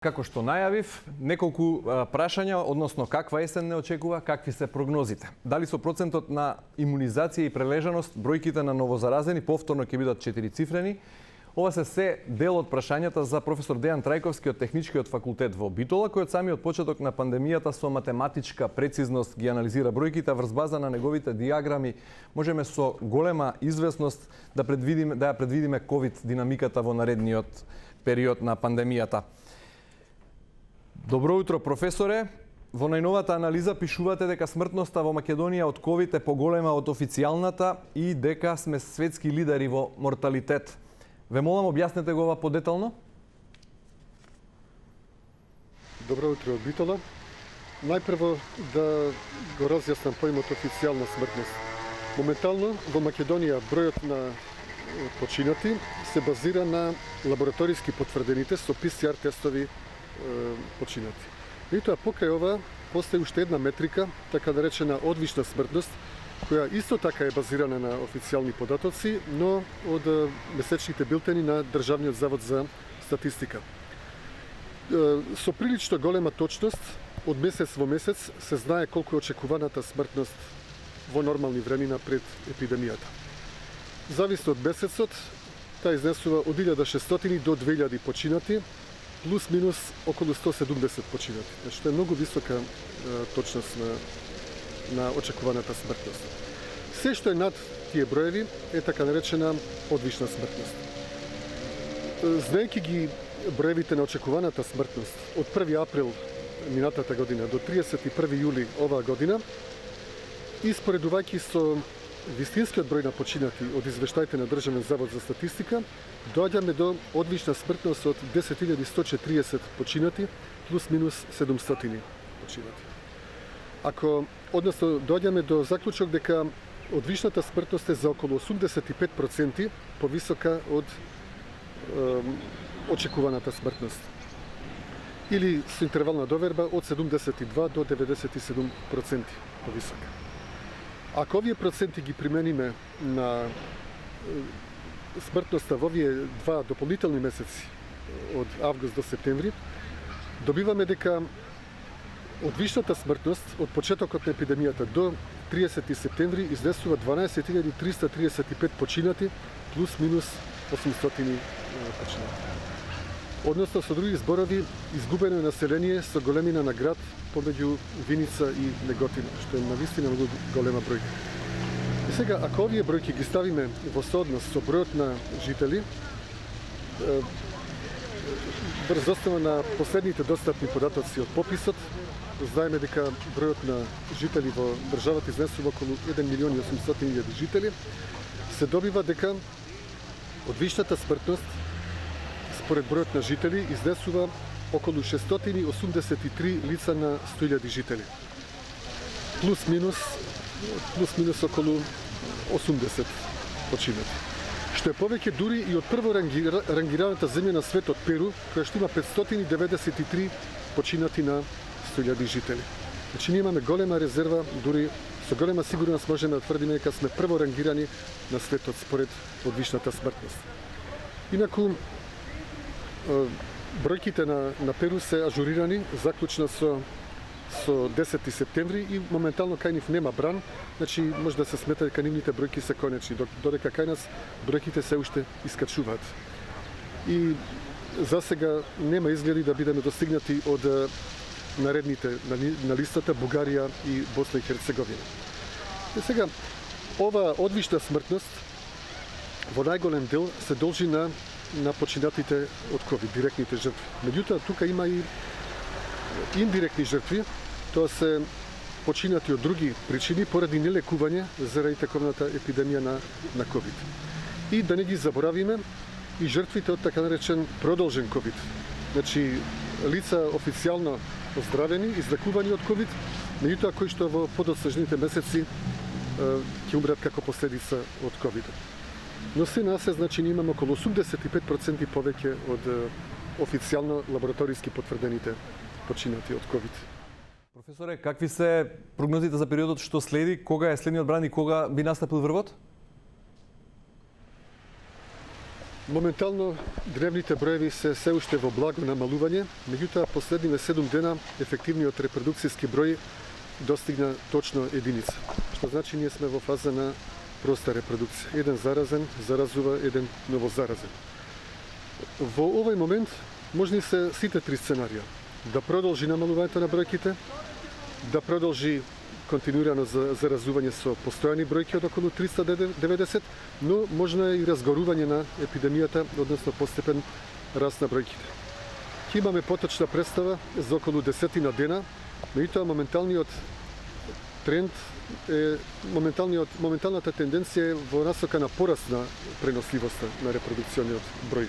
Како што најавив, неколку прашања, односно каква есен не очекува, какви се прогнозите. Дали со процентот на имунизација и прележаност, бројките на новозаразени повторно ќе бидат 4-цифрени. Ова се дел од прашањата за професор Дејан Трајковски од Техничкиот факултет во Битола, кој од самиот почеток на пандемијата со математичка прецизност ги анализира бројките, врз база на неговите диаграми можеме со голема известност да ја предвидиме ковид динамиката во наредниот период на пандемијата. Добро утро, професоре. Во најновата анализа пишувате дека смртноста во Македонија од ковид е поголема од официјалната и дека сме светски лидери во морталитет. Ве молам, објаснете го ова подетално. Добро утро од Битола. Најпрво да го разјаснам поимот официјална смртност. Моментално во Македонија бројот на починати се базира на лабораториски потврдените со ПЦР тестови починати. Меѓутоа, покрај ова, постои уште една метрика, така наречена одвична смртност, која исто така е базирана на официјални податоци, но од месечните билтени на Државниот завод за статистика. Со прилично голема точност, од месец во месец се знае колку е очекуваната смртност во нормални времена пред епидемијата. Зависи од месецот, таа изнесува од 1600 до 2000 починати, плюс-минус околу 170 починати. Значи, тоа е многу висока точност на очекуваната смртност. Се што е над тие броеви е така наречена одвична смртност. Знаејќи ги броевите на очекуваната смртност од 1 април минатата година до 31 јули оваа година и споредувајќи со вистинскиот број на починати од извештаите на Државен завод за статистика, доаѓаме до одвична смртност од 10.140 починати плюс-минус 700 починати. Доаѓаме до заклучок дека одвичната смртност е за околу 85% повисока од очекуваната смртност. Или со интервална доверба од 72 до 97% повисока. Ако овие проценти ги примениме на смртноста во овие два дополнителни месеци од август до септември, добиваме дека одвичната смртност од почетокот на епидемијата до 30 септември изнесува 12.335 починати плюс-минус 800 починати. Односно, со други зборови, изгубено е население со големина на град помеѓу Виница и Неготин, што е навистина многу голема бројка. И сега, ако овие бројки ги ставиме во сооднос со бројот на жители, врз основа на последните достапни податоци од пописот, знаеме дека бројот на жители во државата изнесува околу 1.800.000 жители, се добива дека одвичната смртност според бројот на жители изнесува околу 683 лица на 100.000 жители. Плюс-минус околу 80 починати. Што е повеќе дури и од прво рангираната земја на светот Перу, која што има 593 починати на 100.000 жители. Значи, ние имаме голема резерва, дури со голема сигурност можеме да тврдиме дека сме прво рангирани на светот според одвичната смртност. Инаку, бројките на Перу се ажурирани, заклучно со 10 септември и моментално кај нив нема бран, значи може да се смета дека нивните бројки се конечни, додека кај нас бројките се уште искачуваат. И за сега нема изгледи да бидеме достигнати од наредните на листата Бугарија и Босна и Херцеговина. И сега, ова одвична смртност во најголем дел се должи на починатите од ковид, директните жртви. Меѓутоа, тука има и индиректни жртви, тоа се починати од други причини поради нелекување заради тековната епидемија на ковид. И да не ги заборавиме и жртвите од така наречен продолжен ковид. Значи, лица официјално оздравени, излекувани од ковид, меѓутоа кои што во подоцнежните месеци ќе умрат како последица од ковид. Но се насе, значи, ние имаме околу 85% повеќе од официјално лабораториски потврдените починати од ковид. Професоре, какви се прогнозите за периодот што следи? Кога е следниот бран и кога би настапил врвот? Моментално древните броеви се уште во благо намалување, меѓутоа последниве 7 дена ефективниот репродукцијски број достигна точно единица. Што значи ние сме во фаза на проста репродукција. Еден заразен заразува еден новозаразен. Во овој момент можни се сите три сценарија. Да продолжи намалувањето на бројките, да продолжи континуирано заразување со постојани бројки од околу 390, но можно е и разгорување на епидемијата, односно постепен раст на бројките. Ке имаме поточна представа за околу 10 дена, меѓутоа моменталниот тренд е моменталната тенденција е во насока на пораст на преносливоста на репродукциониот број.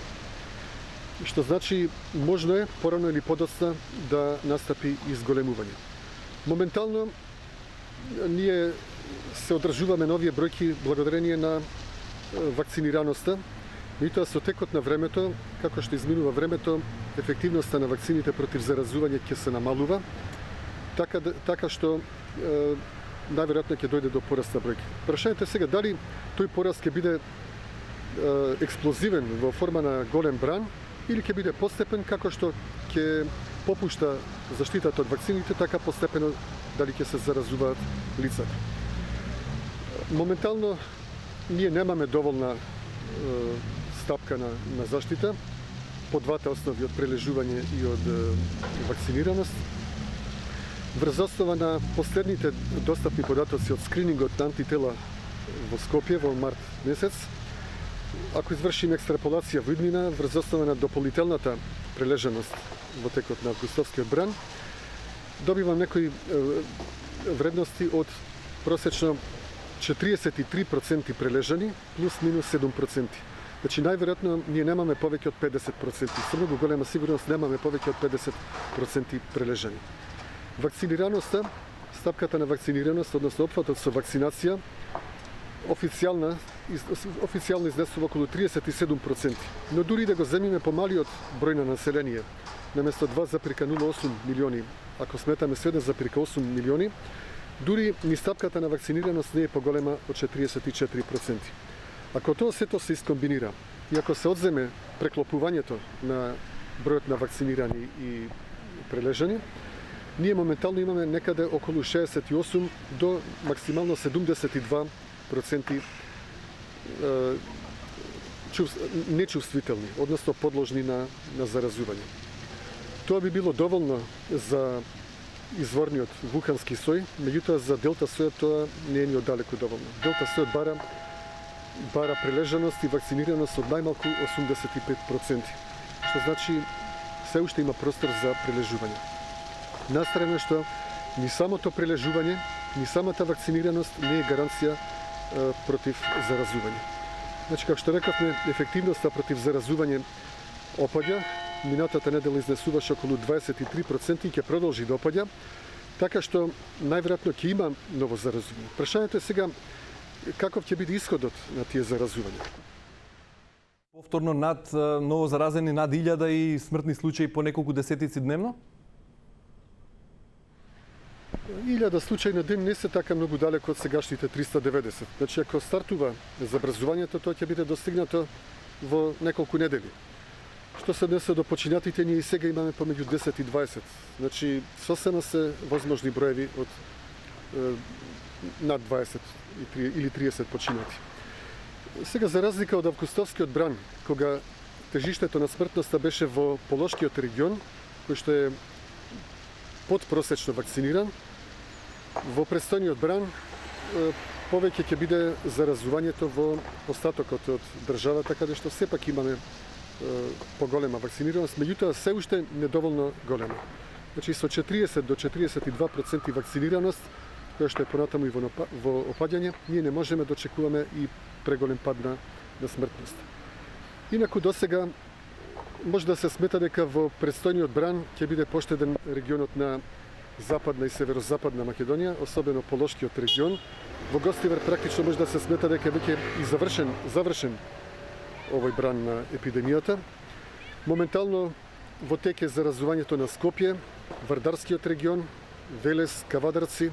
Што значи можно е порано или подоцна да настапи изголемување. Моментално ние се одржуваме на овие бројки благодарение на вакцинираноста, меѓутоа со текот на времето, како што изминува времето, ефективноста на вакцините против заразување ќе се намалува, така што најверојатно ќе дојде до пораст на бројки. Прашањето е сега дали тој пораст ќе биде експлозивен во форма на голем бран или ќе биде постепен, како што ќе попушта заштитата од вакцините, така постепено дали ќе се заразуваат лицата. Моментално ние немаме доволна стапка на заштита по двата основи, од прележување и од вакцинираност. Врз основа на последните достапни податоци од скринингот на антитела во Скопје во март месец, ако извршиме екстраполација во иднина врз основа на дополнителната прележаност во текот на августовскиот бран, добивам некои вредности од просечно 43% прележани плюс минус 7%. Значи најверојатно ние немаме повеќе од 50%. Со многу голема сигурност немаме повеќе од 50% прележани. Вакцинираноста, стапката на вакцинираност, односно опфатот со вакцинација, официјално изнесува околу 37%. Но дури да го земиме помалиот број на население, наместо 2,08 милиони, ако сметаме со 1,8 милиони, дури ни стапката на вакцинираност не е поголема од 44%. Ако тоа сето се искомбинира и ако се одземе преклопувањето на бројот на вакцинирани и прележани, ние моментално имаме некаде околу 68 до максимално 72% нечувствителни, односно подложни на заразување. Тоа би било доволно за изворниот вухански сој, меѓутоа за делта сојот тоа не е ни оддалеку доволно. Делта сојот бара прележаност и вакцинираност од најмалку 85%, што значи се уште има простор за прележување. Настрана што ни самото прележување, ни самата вакцинираност не е гаранција против заразување. Значи, како што рековме, ефективноста против заразување опаѓа, минатата недела изнесуваше околу 23% и ќе продолжи да опаѓа, така што најверојатно ќе има ново заразување. Прашањето е сега каков ќе биде исходот на тие заразувања. Повторно над ново заразени над 1000 и смртни случаи по неколку десетици дневно? 1000 случаи на ден не се така многу далеко од сегашните 390. Значи, ако стартува забрзувањето, тоа ќе биде достигнато во неколку недели. Што се однесе до починатите, ние и сега имаме помеѓу 10 и 20. Значи, сосема се возможни броеви од над 20 или 30 починати. Сега, за разлика од августовскиот бран, кога тежиштето на смртноста беше во Полошкиот регион, кој што е подпросечно вакциниран, во престојниот бран повеќе ќе биде заразувањето во остатокот од државата, каде што сепак имаме поголема вакцинираност, меѓутоа се уште недоволно голема. Значи со 40 до 42% вакцинираност, која што е понатаму и во опаѓање, ние не можеме да очекуваме и преголем пад на смртност. Инаку досега може да се смета дека во предстојниот бран ќе биде поштеден регионот на Западна и Северозападна Македонија, особено Полошкиот регион. Во Гостивар практично може да се смета дека веќе и завршен овој бран на епидемијата. Моментално во тек е заразувањето на Скопје, Вардарскиот регион, Велес, Кавадарци,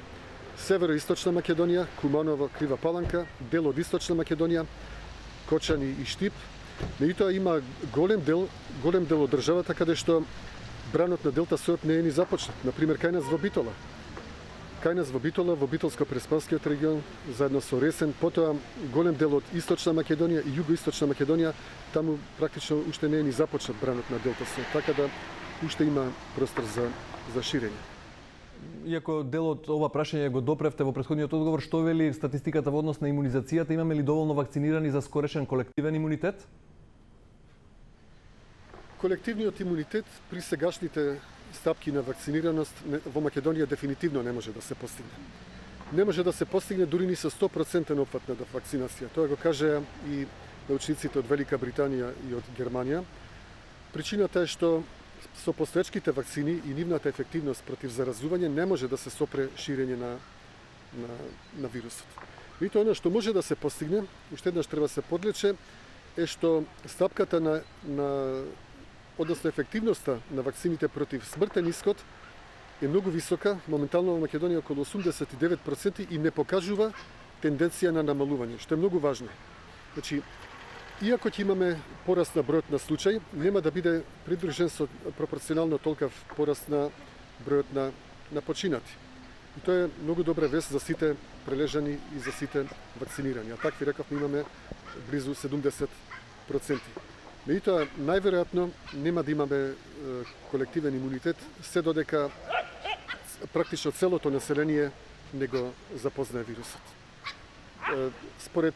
Североисточна Македонија, Куманово, Крива Паланка, дел од Источна Македонија, Кочани и Штип, Меѓутоа има голем дел од државата каде што бранот на делта сојот не е ни започнат. Например, кај нас во Битола. Кај нас во Битола, во Битолско-Преспанскиот регион, заедно со Ресен, потоа голем дел од Источна Македонија и Југоисточна Македонија, таму практично уште не е ни започнат бранот на делта сојот, така да уште има простор за ширење. Иако дел од ова прашање го допревте во претходниот одговор, што вели статистиката во однос на имунизацијата? Имаме ли доволно вакцинирани за скорешен колективен имунитет? Колективниот имунитет при сегашните стапки на вакцинираност во Македонија дефинитивно не може да се постигне. Не може да се постигне дури ни со 100% опфат на вакцинација. Тоа го кажа и научниците од Велика Британија и од Германија. Причината е што со постоечките вакцини и нивната ефективност против заразување не може да се сопре ширење на вирусот. И тоа она што може да се постигне, уште еднаш треба да се подлече, е што стапката односно ефективноста на вакцините против смртен исход е многу висока, моментално во Македонија околу 89% и не покажува тенденција на намалување, што е многу важно. Значи, иако ќе имаме пораст на бројот на случаи, нема да биде придружен со пропорционално толкав пораст на бројот на починати. И тоа е многу добра вест за сите прележани и за сите вакцинирани. А такви рекавме имаме близу 70%. Меѓутоа, најверојатно нема да имаме колективен имунитет, се додека практично целото население не го запознае вирусот. Според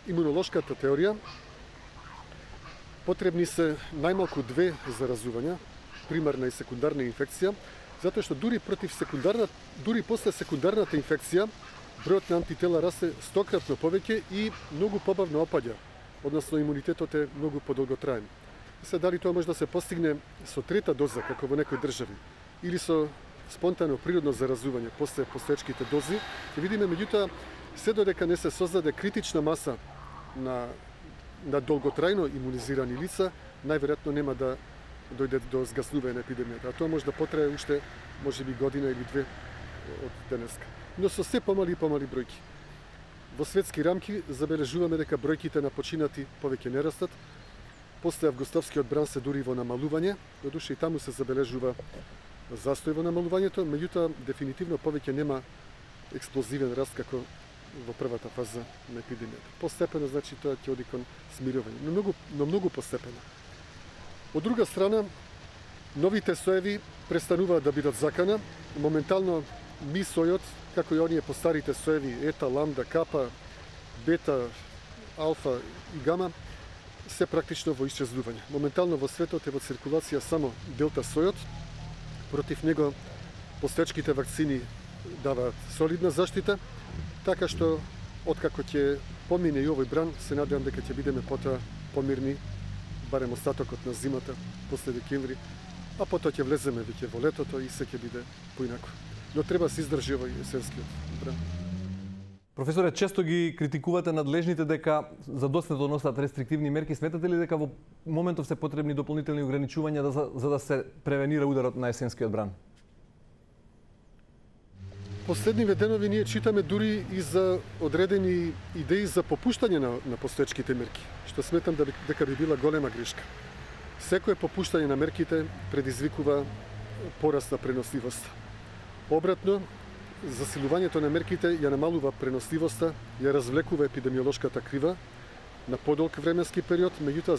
имунолошката теорија, потребни се најмалку 2 заразувања, примарна и секундарна инфекција, затоа што дури после секундарната инфекција, бројот на антитела расте 100кратно повеќе и многу побавно опаѓа, односно имунитетот е многу подолготраен. Се дали тоа може да се постигне со 3та доза, како во некои држави, или со спонтано природно заразување после постоечките дози, ќе видиме, меѓутоа, се додека не се создаде критична маса на долготрајно имунизирани лица, најверојатно нема да дојде до згаснување на епидемијата. А тоа може да потрае уште, можеби, година или 2 од денеска. Но со се помали и помали бројки. Во светски рамки забележуваме дека бројките на починати повеќе не растат. После августовскиот бран се дури во намалување, додуше и таму се забележува застој во намалувањето, меѓутоа дефинитивно повеќе нема експлозивен раст како во првата фаза на епидемијата. Постепено, значи, тоа ќе оди кон смирување, но многу постепено. Од друга страна, новите соеви престануваат да бидат закана. Моментално ми сојот, како и оние постарите соеви ета, ламда, капа, бета, алфа и гама, се практично во исчезнување. Моментално во светот е во циркулација само делта сојот. Против него постоечките вакцини даваат солидна заштита, така што откако ќе помине и овој бран, се надевам дека ќе бидеме потоа помирни, барем остатокот на зимата, после декември, а потоа ќе влеземе веќе во летото и се ќе биде поинако. Но треба да се издржи овој есенскиот бран. Професоре, често ги критикувате надлежните дека задоснато носат рестриктивни мерки. Сметате ли дека во моментов се потребни дополнителни ограничувања за да се превенира ударот на есенскиот бран? Последниве денови ние читаме дури и за одредени идеи за попуштање на постоечките мерки, што сметам дека би била голема грешка. Секое попуштање на мерките предизвикува пораст на преносливост. Обратно, засилувањето на мерките ја намалува преносливоста, ја развлекува епидемиолошката крива на подолг временски период, меѓутоа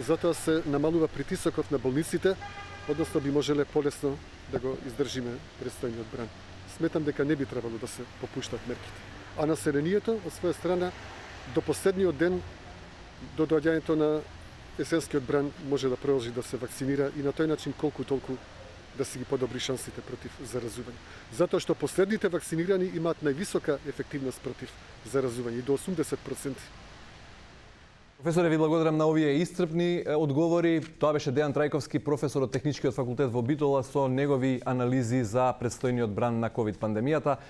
затоа се намалува притисокот на болниците, односно би можеле полесно да го издржиме предстојниот бран. Сметам дека не би требало да се попуштат мерките. А населението, од своја страна, до последниот ден, до доаѓањето на есенскиот бран, може да продолжи да се вакцинира и на тој начин колку толку да си ги подобри шансите против заразување. Затоа што последните вакцинирани имаат највисока ефективност против заразување, и до 80%. Професоре, ви благодарам на овие исцрпни одговори. Тоа беше Дејан Трајковски, професор од Техничкиот факултет во Битола, со негови анализи за предстојниот бран на ковид пандемијата.